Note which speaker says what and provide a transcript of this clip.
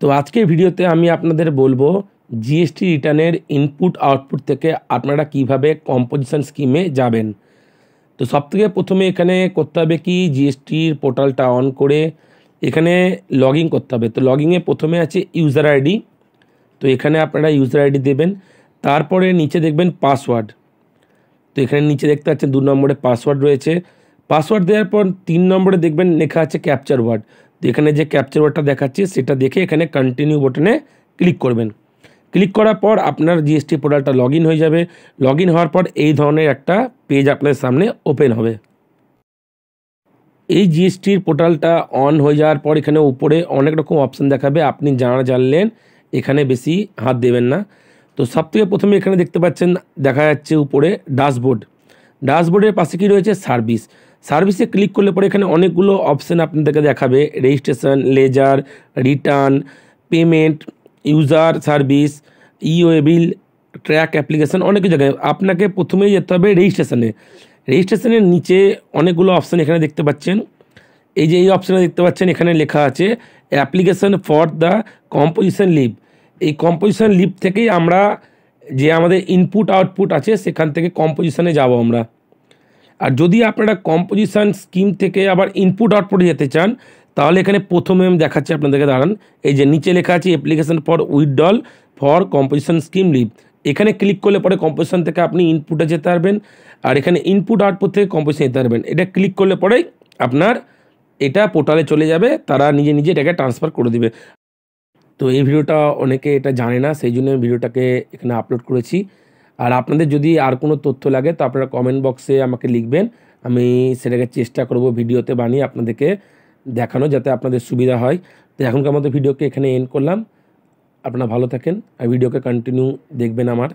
Speaker 1: তো আজকের ভিডিওতে আমি আপনাদের বলবো জিএসটি রিটার্নের ইনপুট আউটপুট থেকে আপনারা কিভাবে কম্পোজিশন স্কিমে যাবেন। তো সবথেকে প্রথমে এখানে করতে হবে কি, জিএসটির পোর্টালটা অন করে এখানে লগ ইন করতে হবে। তো লগ ইনে প্রথমে আছে ইউজার আইডি, তো এখানে আপনারা ইউজার আইডি দেবেন। তারপরে নিচে দেখবেন পাসওয়ার্ড, তো এখানে নিচে দেখতে পাচ্ছেন 2 নম্বরে পাসওয়ার্ড রয়েছে। পাসওয়ার্ড দেওয়ার পর 3 নম্বরে দেখবেন লেখা আছে ক্যাপচার ওয়ার্ড, তো এখানে যে ক্যাপচার ওয়ার্ডটা দেখাচ্ছে সেটা দেখে এখানে কন্টিনিউ বাটনে ক্লিক করবেন। ক্লিক করার পর আপনার জিএসটি পোর্টালটা লগ ইন হয়ে যাবে। লগ ইন হওয়ার পর এই ধরনের একটা পেজ আপনার সামনে ওপেন হবে। এই জিএসটির পোর্টালটা অন হয়ে যাওয়ার পর এখানে উপরে অনেক রকম অপশান দেখাবে, আপনি জানলেন এখানে বেশি হাত দেবেন না। তো সবথেকে প্রথমে এখানে দেখতে পাচ্ছেন দেখা যাচ্ছে উপরে ড্যাশবোর্ড। ড্যাশবোর্ডের পাশে কি রয়েছে, সার্ভিসে ক্লিক করলে পরে এখানে অনেকগুলো অপশান আপনাদেরকে দেখাবে, registration, ledger, return, payment, user service, e way bill, track application, অনেক জায়গায়। আপনাকে প্রথমেই যেতে হবে রেজিস্ট্রেশনের নিচে অনেকগুলো অপশান এখানে দেখতে পাচ্ছেন। এই যে এই অপশানে দেখতে পাচ্ছেন এখানে লেখা আছে application for the composition leave. এই কম্পোজিশন লিভ থেকেই আমরা যে আমাদের ইনপুট আউটপুট আছে সেখান থেকে কম্পোজিশনে যাব আমরা। আর যদি আপনারা কম্পোজিশন স্কিম থেকে আবার ইনপুট আউটপুটে যেতে চান তাহলে এখানে প্রথমে আমি দেখাচ্ছি আপনাদেরকে, দাঁড়ান। এই যে নিচে লেখা আছে application for withdrawal for composition scheme leave, এখানে ক্লিক করলে পরে কম্পোজিশন থেকে আপনি ইনপুটে যেতে পারবেন, আর এখানে ইনপুট আউটপুট থেকে কম্পোজিশন যেতে পারবেন। এটা ক্লিক করলে পরেই আপনার এটা পোর্টালে চলে যাবে, তারা নিজে এটাকে ট্রান্সফার করে দেবে। তো এই ভিডিওটা অনেকে এটা জানে না, সেই জন্য ভিডিওটাকে এখানে আপলোড করেছি। আর আপনাদের যদি আর কোনো তথ্য লাগে তো আপনারা কমেন্ট বক্সে আমাকে লিখবেন, আমি সেটাকে চেষ্টা করব ভিডিওতে বানিয়ে আপনাদেরকে দেখানো, যাতে আপনাদের সুবিধা হয়। তো এখনকার মতো ভিডিওকে এখানে এন্ড করলাম। আপনারা ভালো থাকেন আর ভিডিওকে কন্টিনিউ দেখবেন আমার।